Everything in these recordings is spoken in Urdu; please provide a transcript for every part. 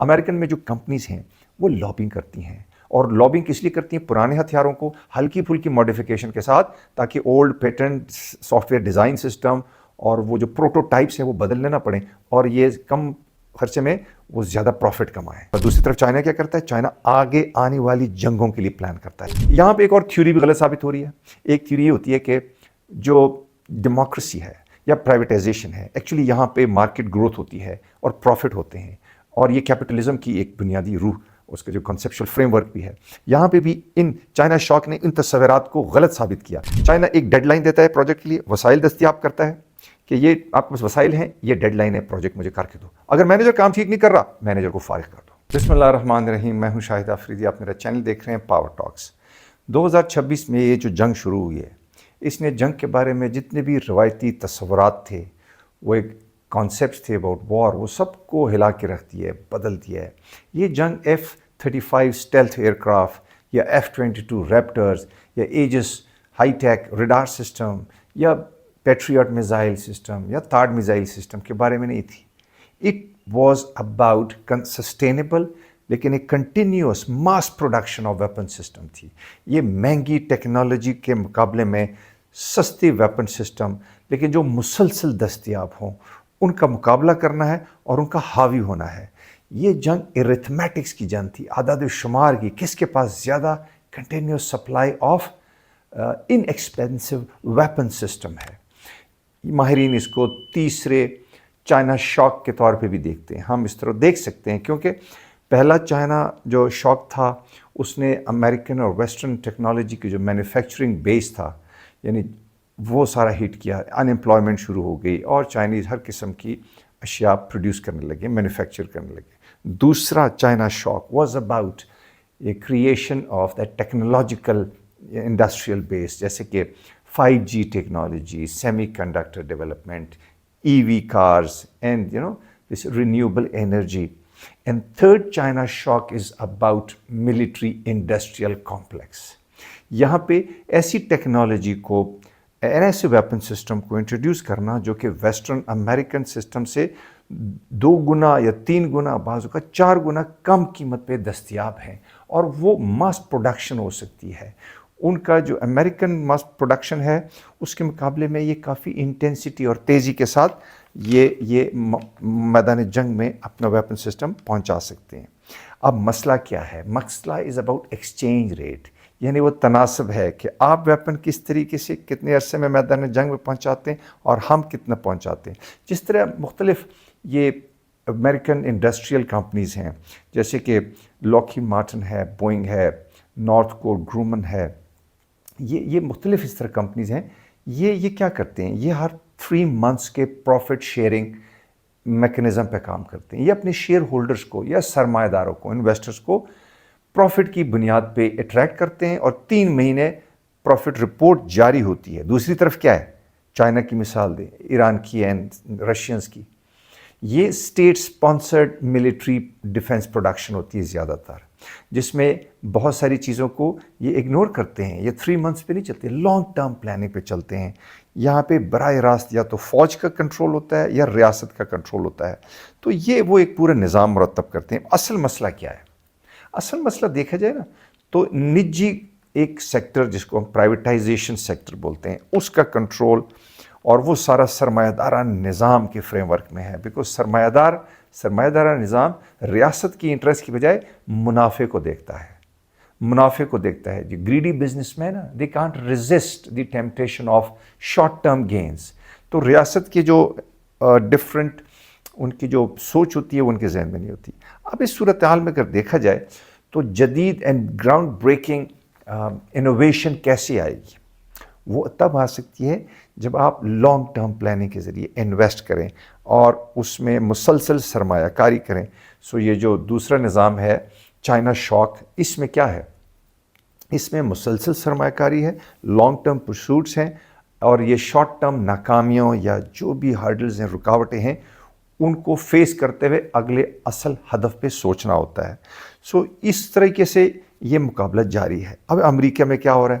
امریکن میں جو کمپنیز ہیں وہ لابنگ کرتی ہیں، اور لابنگ کس لیے کرتی ہیں؟ پرانے ہتھیاروں کو ہلکی پھلکی ماڈیفیکیشن کے ساتھ، تاکہ old patent soft where design system اور وہ جو پروٹوٹائپس ہیں وہ بدلنے نہ پڑیں، اور یہ کم خرچے میں وہ زیادہ پروفٹ کمائیں۔ اور دوسری طرف چائنا کیا کرتا ہے؟ چائنا آگے آنے والی جنگوں کے لیے پلان کرتا ہے۔ یہاں پہ ایک اور تھیوری بھی غلط ثابت ہو رہی ہے۔ ایک تھیوری یہ ہوتی ہے کہ جو ڈیموکریسی ہے یا پرائیویٹائزیشن ہے، ایکچولی یہاں پہ مارکیٹ گروتھ ہوتی ہے اور پروفٹ ہوتے ہیں، اور یہ کیپٹلزم کی ایک بنیادی روح، اس کا جو کنسیپچل فریم ورک بھی ہے۔ یہاں پہ بھی چائنا شوق نے ان تصورات کو غلط ثابت کیا۔ چائنا ایک ڈیڈ لائن دیتا ہے پروجیکٹ کے لیے، وسائل دستیاب کرتا ہے کہ یہ آپ کے پاس وسائل ہیں، یہ ڈیڈ لائن ہے، پروجیکٹ مجھے کر کے دو، اگر مینیجر کام ٹھیک نہیں کر رہا مینیجر کو فارغ کر دو۔ بسم اللہ الرحمن الرحیم، میں ہوں شاہد آفریدی، آپ میرا چینل دیکھ رہے ہیں پاور ٹاکس۔ 2026 میں یہ جو جنگ شروع ہوئی ہے، اس نے جنگ کے بارے میں جتنے بھی روایتی تصورات تھے، وہ ایک کانسیپٹس تھے اباؤٹ وار، وہ سب کو ہلا کے رکھ دیا ہے، بدل دیا ہے۔ یہ جنگ F-35 اسٹیلتھ ایئر کرافٹ یا F-22 ریپٹرز یا ages high tech radar system یا پیٹریاٹ میزائل سسٹم یا تھاڈ میزائل سسٹم کے بارے میں نہیں تھی۔ اٹ واز اباؤٹ سسٹینیبل لیکن ایک continuous mass production of weapon system تھی۔ یہ مہنگی ٹیکنالوجی کے مقابلے میں سستے ویپن سسٹم لیکن جو مسلسل دستیاب ہوں، ان کا مقابلہ کرنا ہے اور ان کا حاوی ہونا ہے۔ یہ جنگ ارتھمیٹکس کی جنگ تھی، اعداد و شمار کی، کس کے پاس زیادہ continuous supply of in expensive weapon system ہے۔ ماہرین اس کو تیسرے چائنا شاک کے طور پہ بھی دیکھتے ہیں۔ ہم اس طرح دیکھ سکتے ہیں کیونکہ پہلا چائنا جو شاک تھا، اس نے امریکن اور ویسٹرن ٹیکنالوجی کی جو مینوفیکچرنگ بیس تھا، یعنی وہ سارا ہٹ کیا، ان ایمپلائمنٹ شروع ہو گئی اور چائنیز ہر قسم کی اشیاء پروڈیوس کرنے لگے، مینوفیکچر کرنے لگے۔ دوسرا China shock was about a creation of the technological industrial base, جیسے کہ 5G technology, semiconductor development, EV cars and this renewable energy. And third China shock is about military industrial complex. یہاں پہ ایسی ٹیکنالوجی کو، ایسے ویپن سسٹم کو انٹروڈیوس کرنا جو کہ ویسٹرن امریکن سسٹم سے 2 گنا یا 3 گنا، بعض کا 4 گنا کم قیمت پہ دستیاب ہیں، اور وہ ماس پروڈکشن ہو سکتی ہے۔ ان کا جو امریکن ماس پروڈکشن ہے اس کے مقابلے میں یہ کافی انٹینسٹی اور تیزی کے ساتھ یہ میدان جنگ میں اپنا ویپن سسٹم پہنچا سکتے ہیں۔ اب مسئلہ کیا ہے؟ مسئلہ از اباؤٹ ایکسچینج ریٹ، یعنی وہ تناسب ہے کہ آپ ویپن کس طریقے سے کتنے عرصے میں میدان جنگ میں پہنچاتے ہیں اور ہم کتنا پہنچاتے ہیں۔ جس طرح مختلف یہ امریکن انڈسٹریل کمپنیز ہیں، جیسے کہ لاکہیڈ مارٹن ہے، بوئنگ ہے، نارتھ کوٹ گرومن ہے، یہ مختلف اس طرح کمپنیز ہیں۔ یہ کیا کرتے ہیں؟ یہ ہر 3 months کے پروفٹ شیئرنگ میکنزم پہ کام کرتے ہیں۔ یہ اپنے شیئر ہولڈرز کو یا سرمایہ داروں کو، انویسٹرز کو پروفٹ کی بنیاد پہ اٹریکٹ کرتے ہیں، اور 3 مہینے پروفٹ رپورٹ جاری ہوتی ہے۔ دوسری طرف کیا ہے؟ چائنا کی مثال دیں، ایران کی اینڈ رشینز کی۔ یہ state sponsored military defence production ہوتی ہے زیادہ تر، جس میں بہت ساری چیزوں کو یہ اگنور کرتے ہیں۔ یہ 3 months پہ نہیں چلتے، لانگ ٹرم پلاننگ پہ چلتے ہیں۔ یہاں پہ براہ راست یا تو فوج کا کنٹرول ہوتا ہے یا ریاست کا کنٹرول ہوتا ہے، تو یہ وہ ایک پورا نظام مرتب کرتے ہیں۔ اصل مسئلہ کیا ہے؟ اصل مسئلہ دیکھا جائے نا تو نجی ایک سیکٹر، جس کو ہم پرائیویٹائزیشن سیکٹر بولتے ہیں، اس کا کنٹرول اور وہ سارا سرمایہ دارانہ نظام کے فریم ورک میں ہے۔ بیکاز سرمایہ دارانہ نظام ریاست کی انٹرسٹ کی بجائے منافع کو دیکھتا ہے، جو greedy business man they can't resist the temptation of short term gains. تو ریاست کے جو ڈفرینٹ ان کی جو سوچ ہوتی ہے وہ ان کے ذہن میں نہیں ہوتی۔ اب اس صورتحال میں اگر دیکھا جائے تو جدید اینڈ گراؤنڈ بریکنگ انوویشن کیسے آئے گی؟ وہ تب آ سکتی ہے جب آپ لانگ ٹرم پلاننگ کے ذریعے انویسٹ کریں اور اس میں مسلسل سرمایہ کاری کریں۔ سو یہ جو دوسرا نظام ہے چائنا شاک، اس میں کیا ہے؟ اس میں مسلسل سرمایہ کاری ہے، لانگ ٹرم پرسوٹس ہیں، اور یہ شارٹ ٹرم ناکامیوں یا جو بھی ہرڈلز ہیں، رکاوٹیں ہیں، ان کو فیس کرتے ہوئے اگلے اصل ہدف پہ سوچنا ہوتا ہے۔ سو اس طریقے سے یہ مقابلہ جاری ہے۔ اب امریکہ میں کیا ہو رہا ہے؟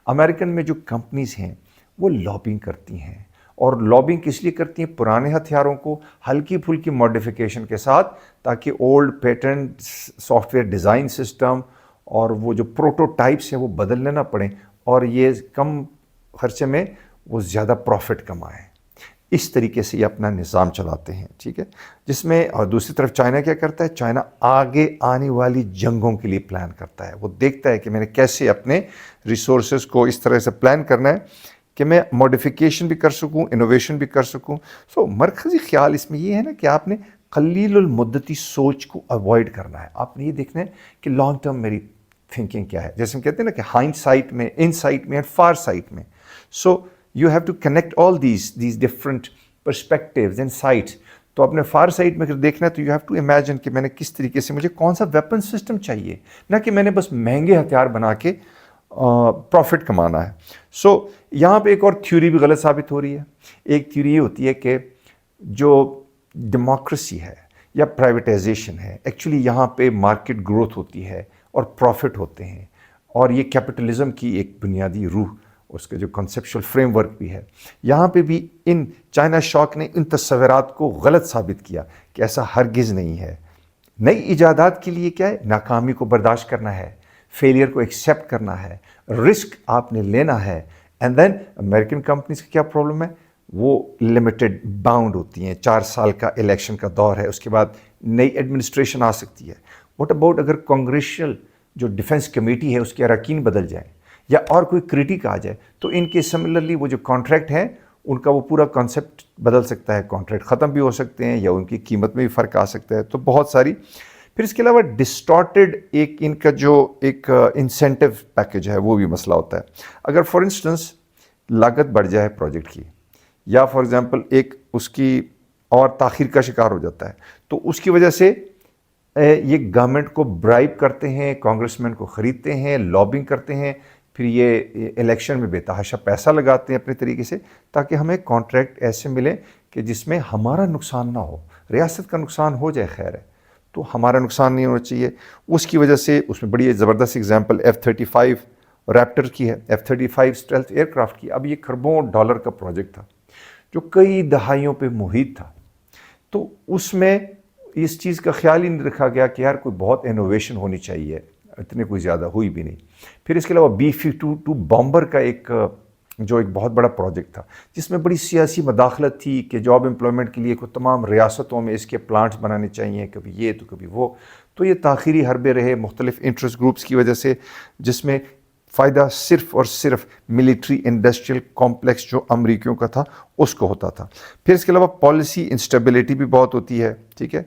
امریکن میں جو کمپنیز ہیں وہ لابنگ کرتی ہیں، اور لابنگ کس لیے کرتی ہیں؟ پرانے ہتھیاروں کو ہلکی پھلکی ماڈیفیکیشن کے ساتھ تاکہ old patent soft where design system اور وہ جو پروٹوٹائپس ہیں وہ بدلنے نہ پڑیں اور یہ کم خرچے میں وہ زیادہ پروفٹ کمائیں. اس طریقے سے یہ اپنا نظام چلاتے ہیں. ٹھیک ہے، جس میں اور دوسری طرف چائنا کیا کرتا ہے؟ چائنا آگے آنے والی جنگوں کے لیے پلان کرتا ہے. وہ دیکھتا ہے کہ میں نے کیسے اپنے ریسورسز کو اس طرح سے پلان کرنا ہے کہ میں ماڈیفیکیشن بھی کر سکوں، انوویشن بھی کر سکوں. مرکزی خیال اس میں یہ ہے نا کہ آپ نے قلیل المدتی سوچ کو اوائڈ کرنا ہے. آپ نے یہ دیکھنا ہے کہ لانگ ٹرم میری تھنکنگ کیا ہے. جیسے ہم کہتے ہیں نا کہ ہائنڈ سائٹ میں، ان سائٹ میں، فار سائٹ میں. You have to connect all these different perspectives and sights. تو اپنے فار سائٹ میں اگر دیکھنا ہے تو you have to imagine کہ میں نے کس طریقے سے، مجھے کون سا ویپن سسٹم چاہیے، نہ کہ میں نے بس مہنگے ہتھیار بنا کے پروفٹ کمانا ہے. یہاں پہ ایک اور تھیوری بھی غلط ثابت ہو رہی ہے. ایک تھیوری یہ ہوتی ہے کہ جو ڈیموکریسی ہے یا پرائیویٹائزیشن ہے، ایکچولی یہاں پہ مارکیٹ گروتھ ہوتی ہے اور پروفٹ ہوتے ہیں، اور یہ کیپٹلزم کی ایک بنیادی روح، اس کے جو کنسیپشل فریم ورک بھی ہے. یہاں پہ بھی ان چائنا شاک نے ان تصورات کو غلط ثابت کیا کہ ایسا ہرگز نہیں ہے. نئی ایجادات کے لیے کیا ہے؟ ناکامی کو برداشت کرنا ہے، فیلئر کو ایکسیپٹ کرنا ہے، رسک آپ نے لینا ہے. اینڈ دین امریکن کمپنیز کا کیا پرابلم ہے؟ وہ لمیٹڈ باؤنڈ ہوتی ہیں. 4 سال کا الیکشن کا دور ہے، اس کے بعد نئی ایڈمنسٹریشن آ سکتی ہے. واٹ اباؤٹ اگر کانگریشنل جو ڈیفنس کمیٹی ہے اس کے اراکین بدل جائیں یا اور کوئی کریٹک آ جائے تو ان کے سملرلی وہ جو کانٹریکٹ ہیں ان کا وہ پورا کانسیپٹ بدل سکتا ہے. کانٹریکٹ ختم بھی ہو سکتے ہیں یا ان کی قیمت میں بھی فرق آ سکتا ہے. تو بہت ساری. پھر اس کے علاوہ ڈسٹارٹیڈ ایک ان کا جو ایک انسینٹیو پیکج ہے وہ بھی مسئلہ ہوتا ہے. اگر فار انسٹنس لاگت بڑھ جائے پروجیکٹ کی، یا فار ایگزامپل ایک اس کی اور تاخیر کا شکار ہو جاتا ہے، تو اس کی وجہ سے یہ گورنمنٹ کو برائب کرتے ہیں، کانگریس مین کو خریدتے ہیں، لابنگ کرتے ہیں، پھر یہ الیکشن میں بے تحاشا پیسہ لگاتے ہیں اپنے طریقے سے تاکہ ہمیں کانٹریکٹ ایسے ملیں کہ جس میں ہمارا نقصان نہ ہو. ریاست کا نقصان ہو جائے خیر ہے، تو ہمارا نقصان نہیں ہونا چاہیے. اس کی وجہ سے اس میں بڑی زبردست اگزامپل F-35 ریپٹر کی ہے، F-35 اسٹیلتھ ایئر کرافٹ کی. اب یہ کھربوں ڈالر کا پروجیکٹ تھا جو کئی دہائیوں پہ محیط تھا. تو اس میں اس چیز کا خیال ہی نہیں رکھا گیا کہ یار کوئی بہت انوویشن ہونی چاہیے، اتنے کوئی زیادہ ہوئی بھی نہیں. پھر اس کے علاوہ B-52 بامبر کا ایک بہت بڑا پروجیکٹ تھا جس میں بڑی سیاسی مداخلت تھی کہ جاب امپلائمنٹ کے لیے کو تمام ریاستوں میں اس کے پلانٹس بنانے چاہیے، کبھی یہ تو کبھی وہ. تو یہ تاخیری حربے رہے مختلف انٹرسٹ گروپس کی وجہ سے، جس میں فائدہ صرف اور صرف ملٹری انڈسٹریل کمپلیکس جو امریکیوں کا تھا اس کو ہوتا تھا. پھر اس کے علاوہ پالیسی انسٹیبلٹی بھی بہت ہوتی ہے. ٹھیک ہے،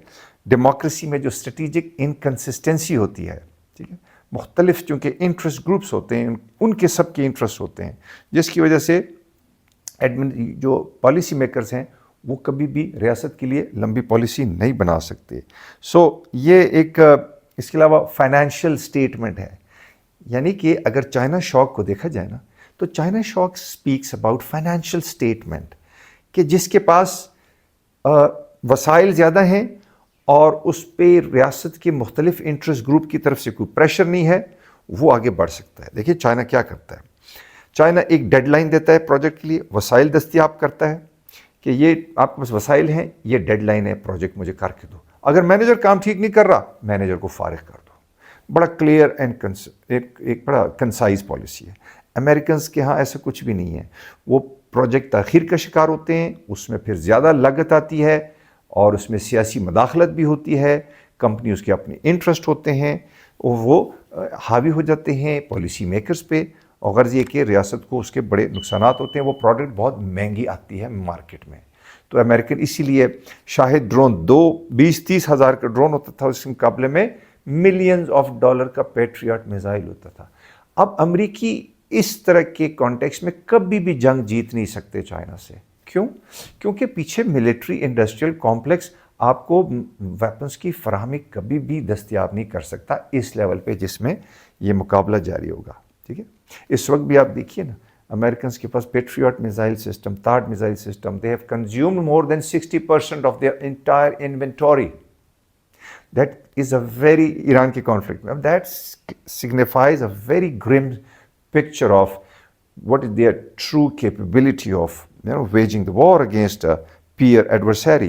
ڈیموکریسی میں جو اسٹریٹجک انکنسسٹنسی ہوتی ہے، ٹھیک ہے، مختلف چونکہ انٹرسٹ گروپس ہوتے ہیں، ان کے سب کے انٹرسٹ ہوتے ہیں، جس کی وجہ سے جو پالیسی میکرز ہیں وہ کبھی بھی ریاست کے لیے لمبی پالیسی نہیں بنا سکتے. یہ ایک اس کے علاوہ فائنینشیل اسٹیٹمنٹ ہے. یعنی کہ اگر چائنا شاک کو دیکھا جائے نا تو China shock speaks about financial statement کہ جس کے پاس وسائل زیادہ ہیں اور اس پہ ریاست کے مختلف انٹرسٹ گروپ کی طرف سے کوئی پریشر نہیں ہے، وہ آگے بڑھ سکتا ہے. دیکھیے چائنا کیا کرتا ہے. چائنا ایک ڈیڈ لائن دیتا ہے پروجیکٹ کے لیے، وسائل دستیاب کرتا ہے کہ یہ آپ کے پاس وسائل ہیں، یہ ڈیڈ لائن ہے، پروجیکٹ مجھے کر کے دو. اگر مینیجر کام ٹھیک نہیں کر رہا، مینیجر کو فارغ کر دو. بڑا کلیئر اینڈ ایک بڑا کنسائز پالیسی ہے. امریکنز کے ہاں ایسا کچھ بھی نہیں ہے. وہ پروجیکٹ تاخیر کا شکار ہوتے ہیں، اس میں پھر زیادہ لاگت آتی ہے اور اس میں سیاسی مداخلت بھی ہوتی ہے، کمپنی اس کے اپنے انٹرسٹ ہوتے ہیں، وہ حاوی ہو جاتے ہیں پالیسی میکرز پہ، اور غرض یہ کہ ریاست کو اس کے بڑے نقصانات ہوتے ہیں. وہ پروڈکٹ بہت مہنگی آتی ہے مارکیٹ میں. تو امریکن اسی لیے شاہد ڈرون 20-30 ہزار کا ڈرون ہوتا تھا، اس کے مقابلے میں ملینز آف ڈالر کا پیٹریاٹ میزائل ہوتا تھا. اب امریکی اس طرح کے کانٹیکس میں کبھی بھی جنگ جیت نہیں سکتے چائنا سے. کیوں؟ کیونکہ پیچھے ملٹری انڈسٹریل کمپلیکس آپ کو ویپنز کی فراہمی کبھی بھی دستیاب نہیں کر سکتا اس لیول پہ جس میں یہ مقابلہ جاری ہوگا. ٹھیک ہے، اس وقت بھی آپ دیکھیے نا، امریکنز کے پاس پیٹریاٹ میزائل سسٹم، تھاڈ missile system, they have consumed more than 60% of their entire inventory. That is a very Iran کی کانفلکٹ میں. That signifies a very grim picture of what is their true capability of waging the war against a peer adversary.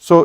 So